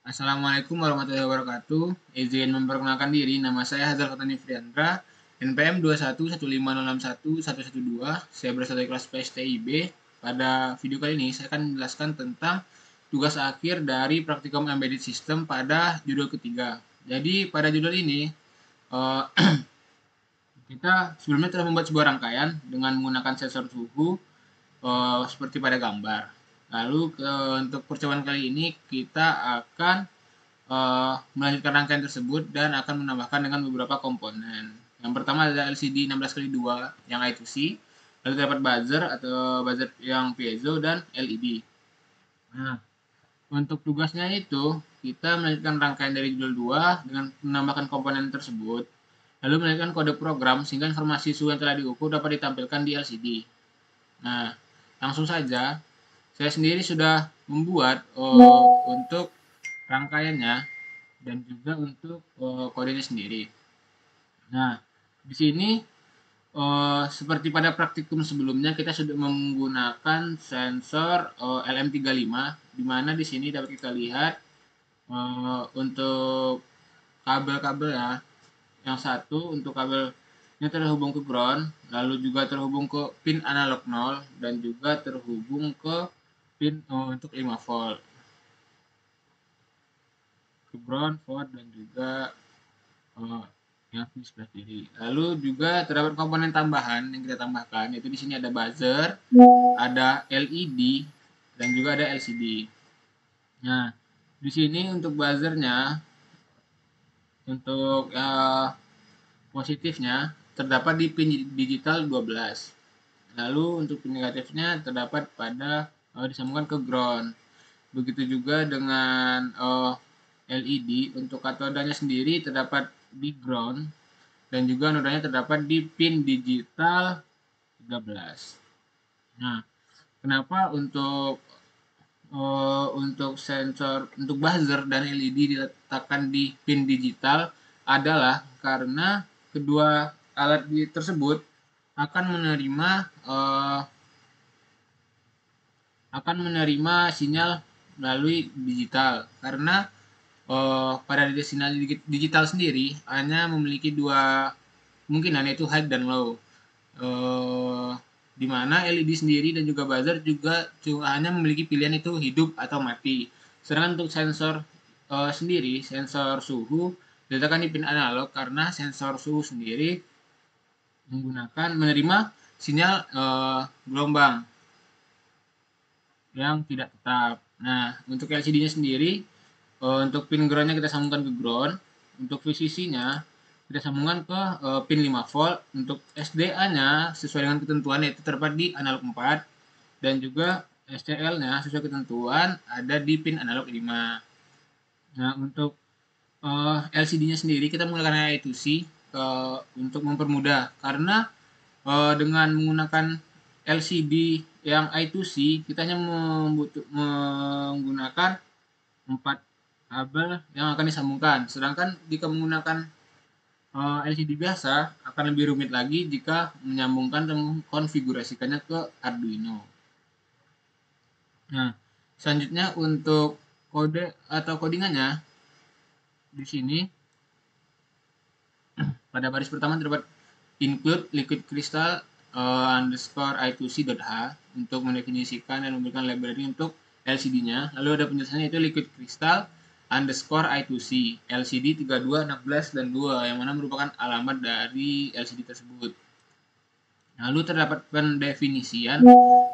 Assalamualaikum warahmatullahi wabarakatuh. Izin memperkenalkan diri, nama saya Hazal Fatani Friandra, NPM 211561112. Saya berasal dari kelas PSTIB. Pada video kali ini, saya akan menjelaskan tentang tugas akhir dari praktikum embedded system pada judul ketiga. Jadi, pada judul ini, eh, kita sebelumnya telah membuat sebuah rangkaian dengan menggunakan sensor suhu seperti pada gambar. Lalu untuk percobaan kali ini kita akan melanjutkan rangkaian tersebut dan akan menambahkan dengan beberapa komponen. Yang pertama adalah LCD 16x2 yang I2C, lalu terdapat buzzer atau buzzer yang piezo dan LED. Nah, untuk tugasnya itu kita melanjutkan rangkaian dari judul 2 dengan menambahkan komponen tersebut, lalu melanjutkan kode program sehingga informasi suhu yang telah diukur dapat ditampilkan di LCD. Nah, langsung saja saya sendiri sudah membuat untuk rangkaiannya dan juga untuk kodenya sendiri. Nah, di sini seperti pada praktikum sebelumnya kita sudah menggunakan sensor LM35, di mana di sini dapat kita lihat untuk kabel-kabel ya. Yang satu untuk kabelnya terhubung ke ground, lalu juga terhubung ke pin analog 0 dan juga terhubung ke pin untuk 5 volt. Ke ground, volt dan juga yang di sebelah kiri. Lalu juga terdapat komponen tambahan yang kita tambahkan, yaitu di sini ada buzzer, ada LED dan juga ada LCD. Nah, di sini untuk buzzernya, untuk positifnya terdapat di pin digital 12. Lalu untuk pin negatifnya terdapat pada disambungkan ke ground. Begitu juga dengan LED untuk katodanya sendiri terdapat di ground dan juga nodanya terdapat di pin digital 13. Nah, kenapa untuk sensor untuk buzzer dan LED diletakkan di pin digital adalah karena kedua alat tersebut akan menerima sinyal melalui digital, karena pada sinyal digital sendiri hanya memiliki dua kemungkinan, yaitu high dan low, di mana LED sendiri dan juga buzzer juga hanya memiliki pilihan itu hidup atau mati. Sedangkan untuk sensor sendiri, sensor suhu diletakkan di pin analog karena sensor suhu sendiri menerima sinyal gelombang yang tidak tetap. Nah, untuk LCD-nya sendiri, untuk pin ground-nya kita sambungkan ke ground. Untuk VCC-nya kita sambungkan ke pin 5 volt. Untuk SDA-nya sesuai dengan ketentuan yaitu terdapat di analog 4 dan juga SCL-nya sesuai ketentuan ada di pin analog 5. Nah, untuk LCD-nya sendiri kita menggunakan I2C untuk mempermudah, karena dengan menggunakan LCD yang I2C kita hanya menggunakan 4 kabel yang akan disambungkan, sedangkan jika menggunakan LCD biasa akan lebih rumit lagi jika menyambungkan dan mengkonfigurasikannya ke Arduino. Nah, selanjutnya untuk kode atau codingannya di sini pada baris pertama terdapat include liquid crystal underscore I2C.h untuk mendefinisikan dan memberikan library untuk LCD-nya. Lalu ada penjelasannya, yaitu liquid crystal underscore I2C LCD 32, 16, dan 2 yang mana merupakan alamat dari LCD tersebut. Lalu terdapat pendefinisian.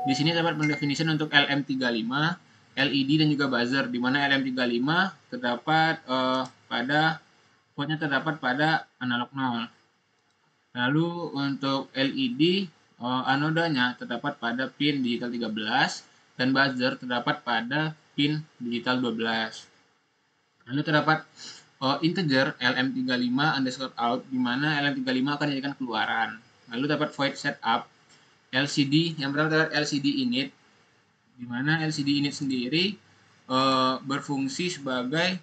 Di sini terdapat pendefinisian untuk LM35, LED dan juga buzzer, di mana LM35 terdapat pada portnya terdapat pada analog 0. Lalu untuk LED anodanya terdapat pada pin digital 13 dan buzzer terdapat pada pin digital 12. Lalu terdapat integer LM35 underscore out, di mana LM35 akan dijadikan keluaran. Lalu terdapat void setup LCD, yang pertama terdapat LCD init, di mana LCD init sendiri berfungsi sebagai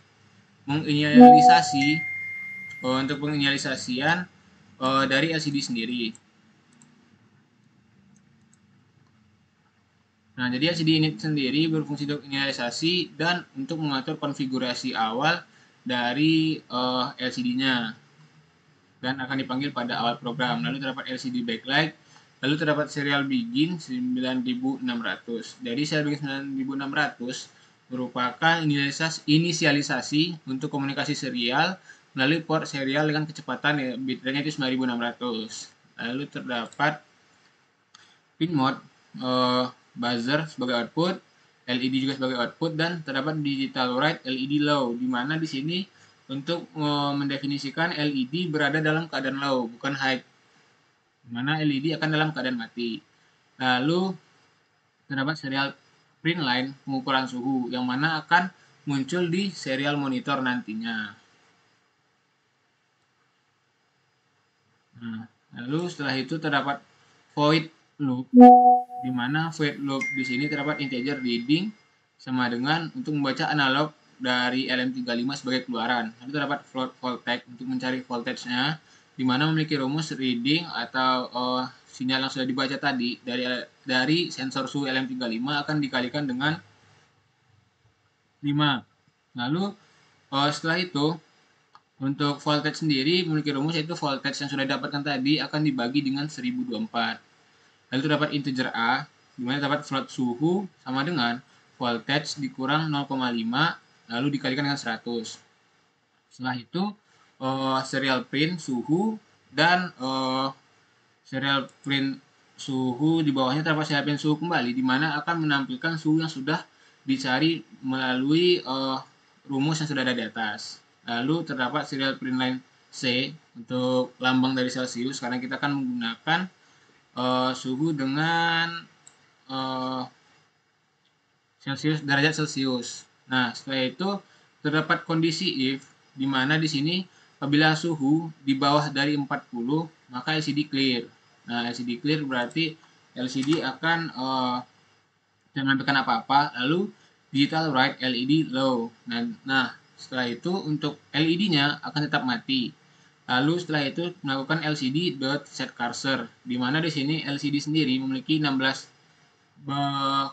menginisialisasi untuk penginisialisasian dari LCD sendiri. Nah, jadi LCD init sendiri berfungsi untuk inisialisasi dan untuk mengatur konfigurasi awal dari LCD-nya dan akan dipanggil pada awal program. Lalu terdapat LCD backlight, lalu terdapat serial begin 9600. Jadi serial begin 9600 merupakan inisialisasi untuk komunikasi serial melalui port serial dengan kecepatan bitrate itu 9600. Lalu terdapat pin mode, buzzer sebagai output, LED juga sebagai output, dan terdapat digital write LED low, di mana di sini untuk mendefinisikan LED berada dalam keadaan low, bukan high, di mana LED akan dalam keadaan mati. Lalu terdapat serial print line pengukuran suhu, yang mana akan muncul di serial monitor nantinya. Nah, lalu setelah itu terdapat void loop, di mana void loop di sini terdapat integer reading sama dengan untuk membaca analog dari LM35 sebagai keluaran. Lalu terdapat float voltage untuk mencari voltage-nya, di mana memiliki rumus reading atau sinyal yang sudah dibaca tadi dari sensor suhu LM35 akan dikalikan dengan 5. Lalu setelah itu untuk voltage sendiri memiliki rumus, yaitu voltage yang sudah didapatkan tadi akan dibagi dengan 1024. Lalu terdapat integer A, di mana dapat float suhu sama dengan voltage dikurang 0,5 lalu dikalikan dengan 100. Setelah itu serial print suhu dan serial print suhu di bawahnya terdapat serial print suhu kembali, di mana akan menampilkan suhu yang sudah dicari melalui rumus yang sudah ada di atas. Lalu terdapat serial print line C untuk lambang dari Celsius, karena kita akan menggunakan suhu dengan Celsius, derajat Celsius. Nah, setelah itu terdapat kondisi if, di mana di sini apabila suhu di bawah dari 40, maka LCD clear. Nah, LCD clear berarti LCD akan tidak menampilkan apa-apa, lalu digital write LED low. Nah, setelah itu untuk LED-nya akan tetap mati. Lalu setelah itu melakukan LCD dot set cursor, di mana di sini LCD sendiri memiliki 16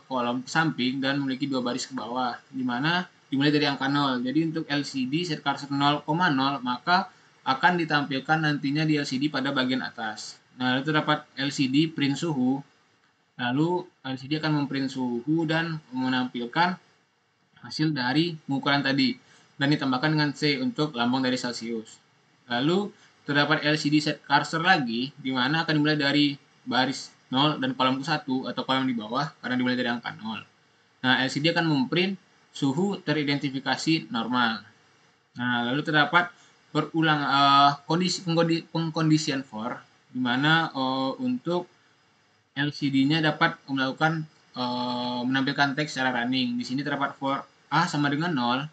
kolom samping dan memiliki 2 baris ke bawah, di mana dimulai dari angka 0. Jadi untuk LCD set cursor 0,0 maka akan ditampilkan nantinya di LCD pada bagian atas. Nah, itu terdapat LCD print suhu. Lalu LCD akan memprint suhu dan menampilkan hasil dari pengukuran tadi dan ditambahkan dengan C untuk lambang dari Celsius. Lalu terdapat LCD set cursor lagi, di mana akan dimulai dari baris 0 dan kolom ke-1 atau kolom di bawah karena dimulai dari angka 0. Nah, LCD akan memprint suhu teridentifikasi normal. Nah, lalu terdapat berulang pengkondisian for, di mana untuk LCD-nya dapat melakukan menampilkan teks secara running. Di sini terdapat for A sama dengan 0,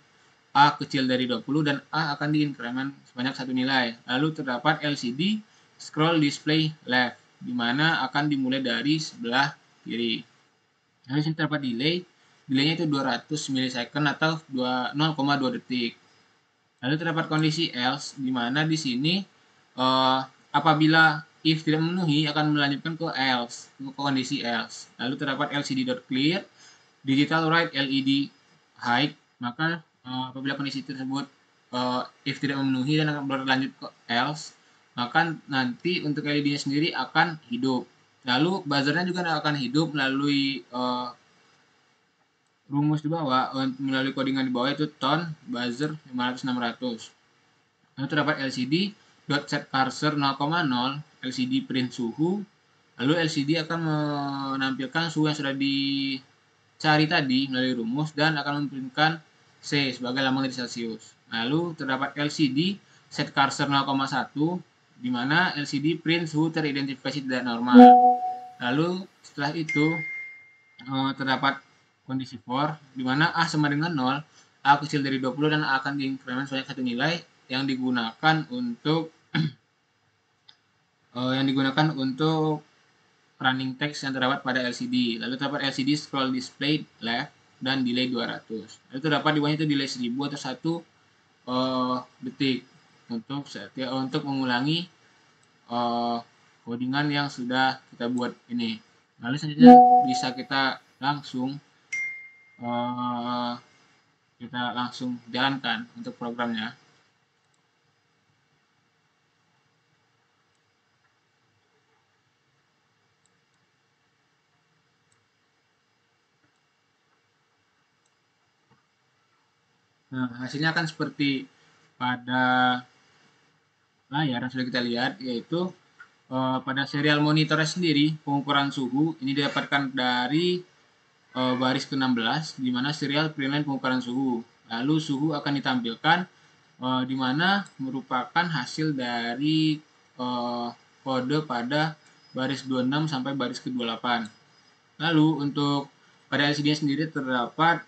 A kecil dari 20, dan A akan diinkremen sebanyak satu nilai. Lalu terdapat LCD scroll display left, di mana akan dimulai dari sebelah kiri. Lalu sini terdapat delay, delaynya itu 200 milisecond atau 0,2 detik. Lalu terdapat kondisi else, di mana di sini apabila if tidak memenuhi akan melanjutkan ke else, ke kondisi else. Lalu terdapat LCD.clear, digital write LED high, maka apabila kondisi tersebut if tidak memenuhi dan akan berlanjut ke else, maka nanti untuk LED-nya sendiri akan hidup. Lalu buzzernya juga akan hidup melalui rumus di bawah, melalui codingan di bawah, itu tone buzzer 500-600. Lalu terdapat LCD dot set cursor 0,0 LCD print suhu. Lalu LCD akan menampilkan suhu yang sudah dicari tadi melalui rumus dan akan memprintkan C sebagai lambang dari Celsius. Lalu terdapat LCD set cursor 0,1, di mana LCD print suhu teridentifikasi tidak normal. Lalu setelah itu terdapat kondisi for, di mana A sama dengan 0, A kecil dari 20, dan A akan diinkremen sebanyak satu nilai yang digunakan untuk running text yang terdapat pada LCD. Lalu terdapat LCD scroll display left dan delay 200. Lalu terdapat di bawahnya itu delay 1000 atau 1 detik untuk mengulangi codingan yang sudah kita buat ini. Lalu selanjutnya bisa kita langsung kita langsung jalankan untuk programnya. Nah, hasilnya akan seperti pada layar yang sudah kita lihat, yaitu pada serial monitornya sendiri, pengukuran suhu ini didapatkan dari baris ke-16, di mana serial preline pengukuran suhu. Lalu suhu akan ditampilkan di mana merupakan hasil dari kode pada baris 26 sampai baris ke-28. Lalu untuk pada LCD sendiri terdapat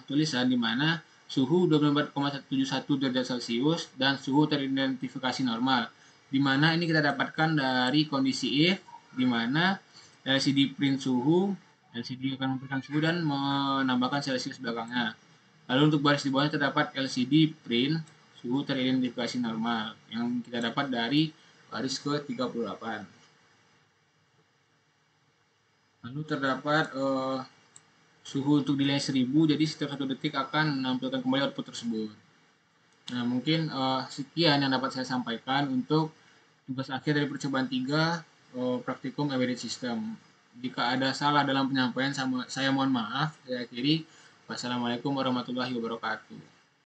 tulisan di mana suhu 24,171 derajat Celcius dan suhu teridentifikasi normal. Di mana ini kita dapatkan dari kondisi if, di mana LCD print suhu, LCD akan memberikan suhu dan menambahkan Celcius belakangnya. Lalu untuk baris di bawahnya terdapat LCD print suhu teridentifikasi normal yang kita dapat dari baris ke-38. Lalu terdapat suhu untuk delay 1000, jadi setiap 1 detik akan menampilkan kembali output tersebut. Nah, mungkin sekian yang dapat saya sampaikan untuk tugas akhir dari percobaan 3 praktikum embedded system. Jika ada salah dalam penyampaian, saya mohon maaf. Saya akhiri. Wassalamualaikum warahmatullahi wabarakatuh.